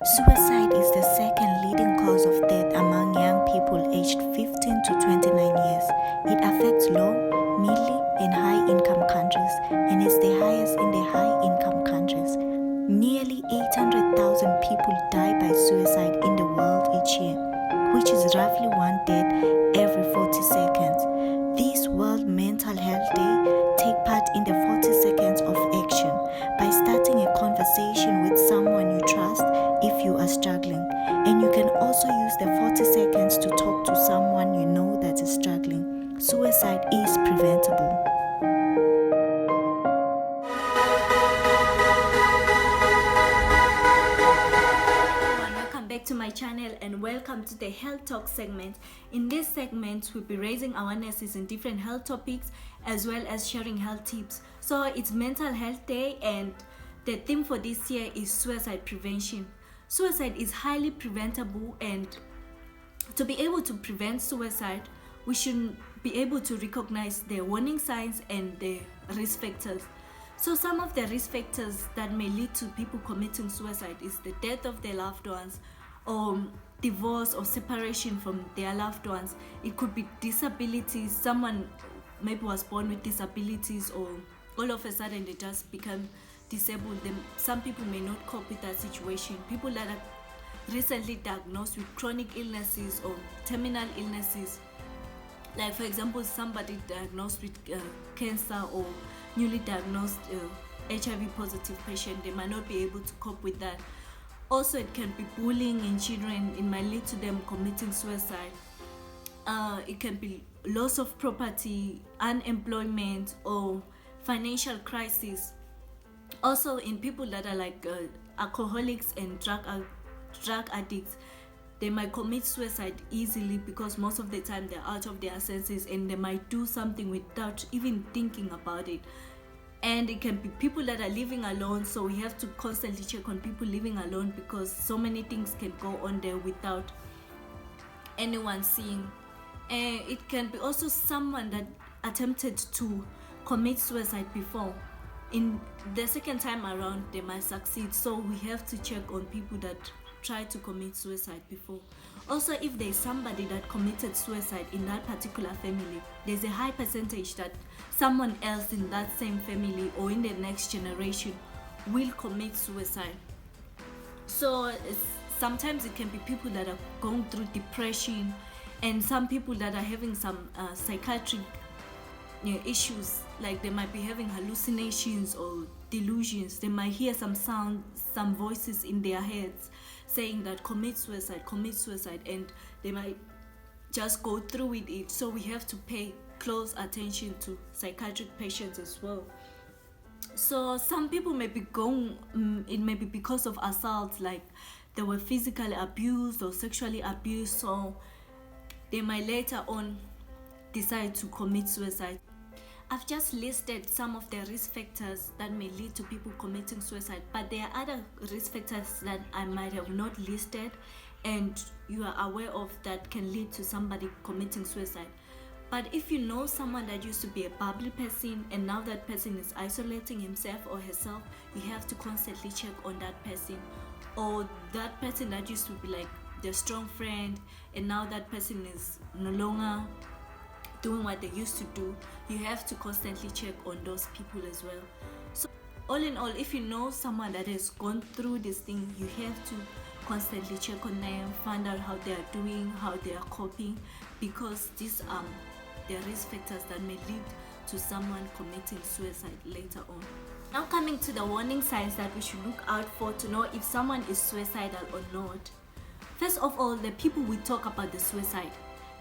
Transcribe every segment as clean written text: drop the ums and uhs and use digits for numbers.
Suicide is the second leading cause of death among young people aged 15 to 29 years. It affects low, middle, and high income countries and is the highest in the high income countries. Nearly 800,000 people die by suicide in the world each year, which is roughly one death every 40 seconds. This World Mental Health Day take part in the 40 seconds of action by starting a conversation with someone you trust if you are struggling. And you can also use the 40 seconds to talk to someone you know that is struggling. Suicide is preventable. Welcome back to my channel and welcome to the Health Talk segment. In this segment, we'll be raising awarenesses in different health topics as well as sharing health tips. So it's Mental Health Day and the theme for this year is suicide prevention. Suicide is highly preventable, and to be able to prevent suicide, we should be able to recognize the warning signs and the risk factors. So some of the risk factors that may lead to people committing suicide is the death of their loved ones, or divorce or separation from their loved ones. It could be disabilities. Someone maybe was born with disabilities, or all of a sudden they just become disabled. Some people may not cope with that situation. People that are recently diagnosed with chronic illnesses or terminal illnesses, like for example somebody diagnosed with cancer or newly diagnosed HIV positive patient, they might not be able to cope with that. Also, it can be bullying in children. It might lead to them committing suicide. It can be loss of property, unemployment, or financial crisis. Also, in people that are like alcoholics and drug addicts, they might commit suicide easily because most of the time they're out of their senses and they might do something without even thinking about it. And it can be people that are living alone, so we have to constantly check on people living alone because so many things can go on there without anyone seeing. And it can be also someone that attempted to commit suicide before. In the second time around, they might succeed, so we have to check on people that try to commit suicide before. Also, if there's somebody that committed suicide in that particular family, there's a high percentage that someone else in that same family or in the next generation will commit suicide. So sometimes it can be people that are going through depression, and some people that are having some psychiatric issues, like they might be having hallucinations or delusions. They might hear some sound, some voices in their heads saying that commit suicide, and they might just go through with it. So we have to pay close attention to psychiatric patients as well. So some people may be going, it may be because of assault, like they were physically abused or sexually abused, so they might later on decide to commit suicide. I've just listed some of the risk factors that may lead to people committing suicide, but there are other risk factors that I might have not listed and you are aware of that can lead to somebody committing suicide. But if you know someone that used to be a bubbly person and now that person is isolating himself or herself, you have to constantly check on that person. Or that person that used to be like the strong friend and now that person is no longer doing what they used to do, you have to constantly check on those people as well. So all in all, if you know someone that has gone through this thing, you have to constantly check on them, find out how they are doing, how they are coping, because these are the risk factors that may lead to someone committing suicide later on. Now coming to the warning signs that we should look out for to know if someone is suicidal or not. First of all, the people we talk about the suicide,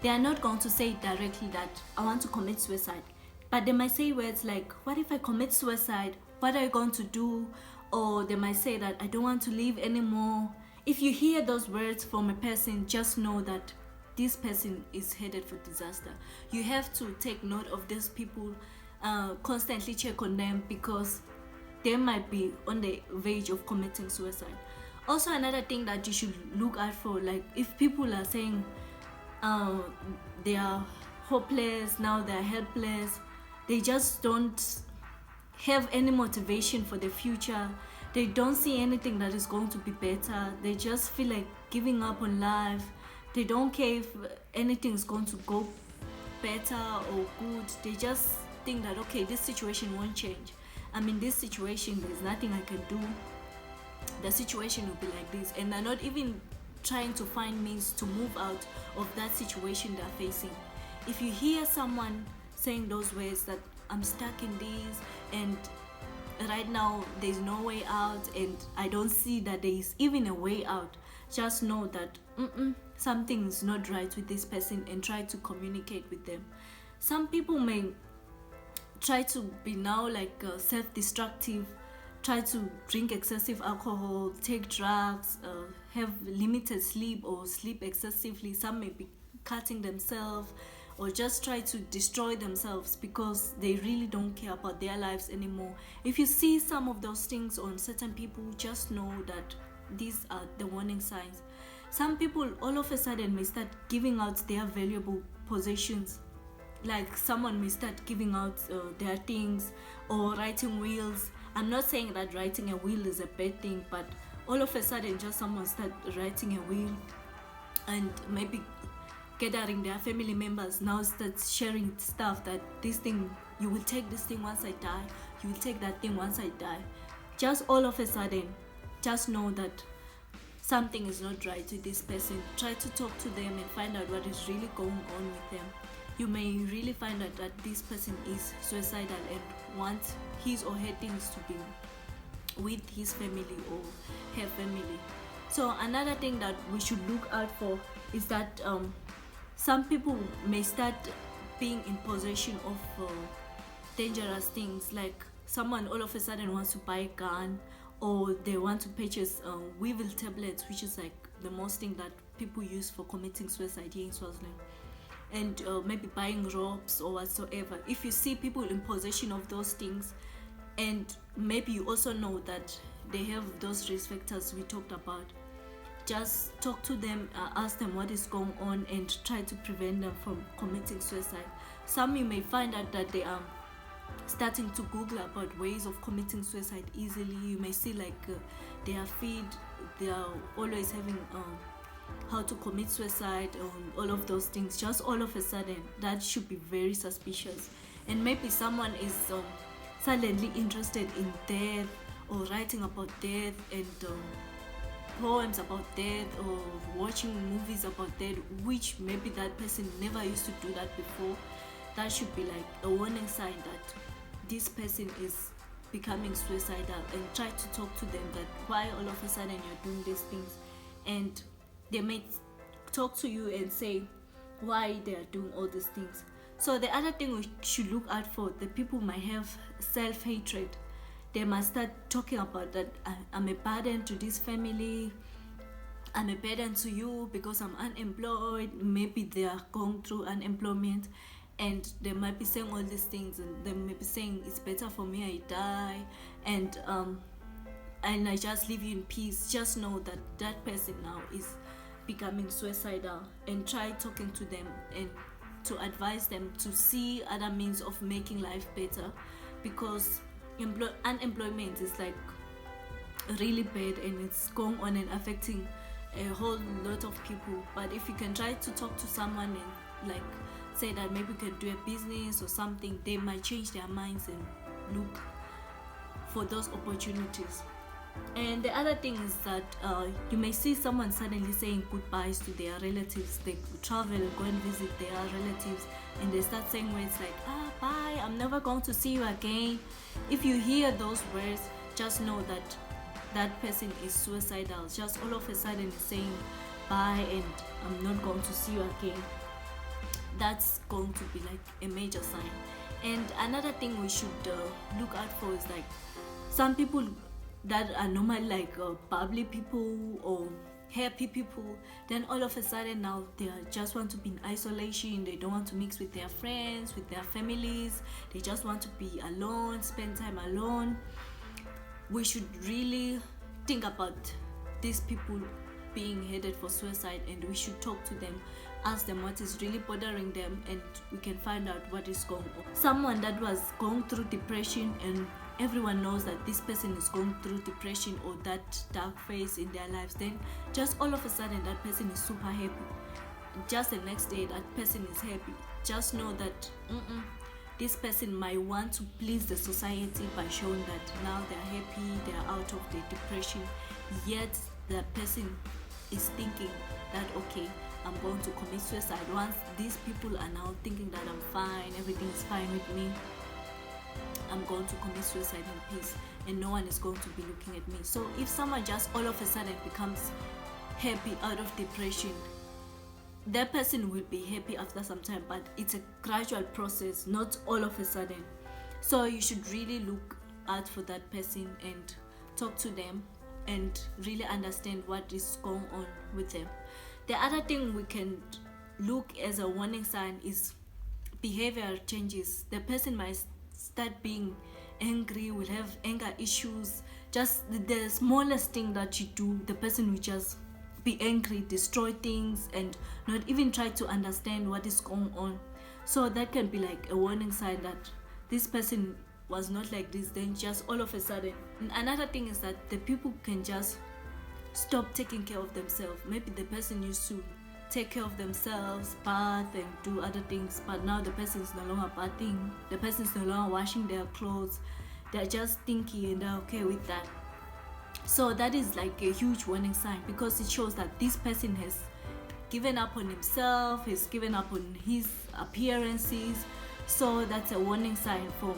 they are not going to say directly that I want to commit suicide, but they might say words like, what if I commit suicide? What are you going to do? Or they might say that I don't want to live anymore. If you hear those words from a person, just know that this person is headed for disaster. You have to take note of these people, constantly check on them because they might be on the verge of committing suicide. Also, another thing that you should look out for, like if people are saying they are hopeless, now they're helpless, they just don't have any motivation for the future, they don't see anything that is going to be better. They just feel like giving up on life. They don't care if anything is going to go better or good. They just think that, okay, this situation won't change. I'm in this situation, there's nothing I can do. The situation will be like this, and they're not even trying to find means to move out of that situation they're facing. If you hear someone saying those words that I'm stuck in this and right now there's no way out and I don't see that there is even a way out, just know that something is not right with this person and try to communicate with them. Some people may try to be now like self-destructive, try to drink excessive alcohol, take drugs, have limited sleep or sleep excessively. Some may be cutting themselves or just try to destroy themselves because they really don't care about their lives anymore. If you see some of those things on certain people, just know that these are the warning signs. Some people all of a sudden may start giving out their valuable possessions. Like someone may start giving out their things or writing wills. I'm not saying that writing a will is a bad thing, but all of a sudden just someone start writing a will and maybe gathering their family members now start sharing stuff that this thing, you will take this thing once I die, you will take that thing once I die. Just all of a sudden, just know that something is not right with this person. Try to talk to them and find out what is really going on with them. You may really find out that this person is suicidal and wants his or her things to be with his family or her family. So another thing that we should look out for is that some people may start being in possession of dangerous things, like someone all of a sudden wants to buy a gun or they want to purchase Weevil tablets, which is like the most thing that people use for committing suicide here in Swaziland, and maybe buying ropes or whatsoever. If you see people in possession of those things, and maybe you also know that they have those risk factors we talked about, just talk to them, ask them what is going on and try to prevent them from committing suicide. Some you may find out that they are starting to Google about ways of committing suicide easily. You may see like their feed, they are always having how to commit suicide, all of those things. Just all of a sudden, that should be very suspicious. And maybe someone is suddenly interested in death or writing about death and poems about death or watching movies about death, which maybe that person never used to do that before. That should be like a warning sign that this person is becoming suicidal, and try to talk to them that why all of a sudden you're doing these things. And they may talk to you and say why they are doing all these things. So the other thing we should look out for, the people might have self-hatred. They must start talking about that I'm a burden to this family, I'm a burden to you because I'm unemployed. Maybe they are going through unemployment and they might be saying all these things, and they may be saying it's better for me I die and I just leave you in peace. Just know that that person now is becoming suicidal, and try talking to them and to advise them to see other means of making life better, because unemployment is like really bad and it's going on and affecting a whole lot of people. But if you can try to talk to someone and like say that maybe you can do a business or something, they might change their minds and look for those opportunities. And the other thing is that you may see someone suddenly saying goodbyes to their relatives. They travel and go and visit their relatives and they start saying words like, bye, I'm never going to see you again. If you hear those words, just know that that person is suicidal. Just all of a sudden is saying bye and I'm not going to see you again. That's going to be like a major sign. And another thing we should look out for is like some people that are normally like bubbly people or happy people, then all of a sudden now they just want to be in isolation. They don't want to mix with their friends, with their families. They just want to be alone, spend time alone. We should really think about these people being headed for suicide, and we should talk to them, ask them what is really bothering them, and we can find out what is going on. Someone that was going through depression and everyone knows that this person is going through depression or that dark phase in their lives, then just all of a sudden that person is super happy, just the next day that person is happy, just know that this person might want to please the society by showing that now they're happy, they're out of the depression, yet that person is thinking that, okay, I'm going to commit suicide. Once these people are now thinking that I'm fine, everything is fine with me, I'm going to commit suicide in peace, and no one is going to be looking at me. So if someone just all of a sudden becomes happy out of depression, that person will be happy after some time, but it's a gradual process, not all of a sudden. So you should really look out for that person and talk to them and really understand what is going on with them. The other thing we can look as a warning sign is behavioral changes. The person might start being angry, will have anger issues. Just the smallest thing that you do, the person will just be angry, destroy things, and not even try to understand what is going on. So that can be like a warning sign that this person was not like this, then just all of a sudden. And another thing is that the people can just stop taking care of themselves. Maybe the person used to take care of themselves, bath and do other things, but now the person is no longer bathing, the person is no longer washing their clothes, they're just stinky and they're okay with that. So that is like a huge warning sign, because it shows that this person has given up on himself, has given up on his appearances. So that's a warning sign for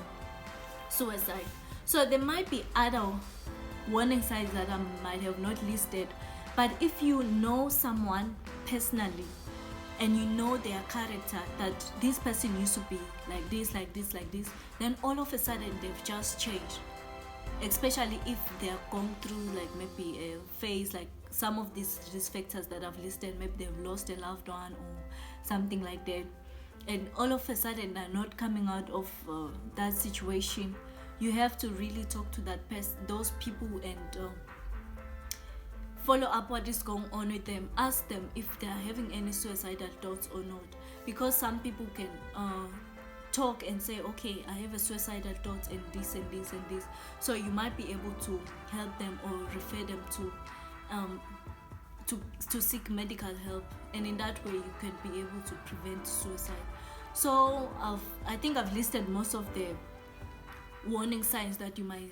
suicide. So there might be other warning signs that I might have not listed, but if you know someone personally and you know their character, that this person used to be like this, like this, like this, then all of a sudden they've just changed. Especially if they are going through like maybe a phase, like some of these risk factors that I've listed, maybe they've lost a loved one or something like that, and all of a sudden they're not coming out of that situation. You have to really talk to that person, those people, and follow up what is going on with them. Ask them if they are having any suicidal thoughts or not, because some people can talk and say, okay, I have a suicidal thoughts and this and this and this. So you might be able to help them or refer them to seek medical help, and in that way you can be able to prevent suicide. So I think I've listed most of the warning signs that you might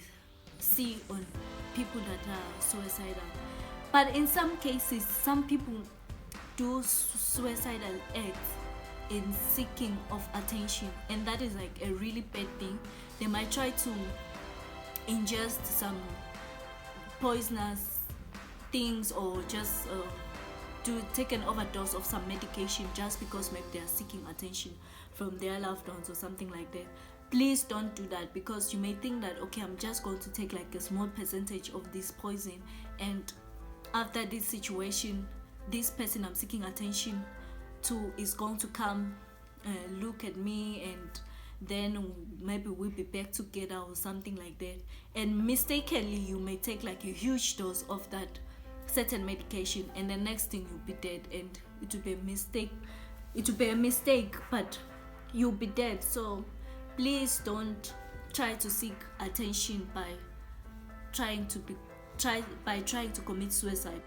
see on people that are suicidal. But in some cases, some people do suicidal acts in seeking of attention, and that is like a really bad thing. They might try to ingest some poisonous things or just to take an overdose of some medication just because maybe they are seeking attention from their loved ones or something like that. Please don't do that, because you may think that, okay, I'm just going to take like a small percentage of this poison, and after this situation, this person I'm seeking attention to is going to come look at me, and then maybe we'll be back together or something like that. And mistakenly you may take like a huge dose of that certain medication, and the next thing you'll be dead, and it will be a mistake, but you'll be dead. So please don't try to seek attention by trying to commit suicide.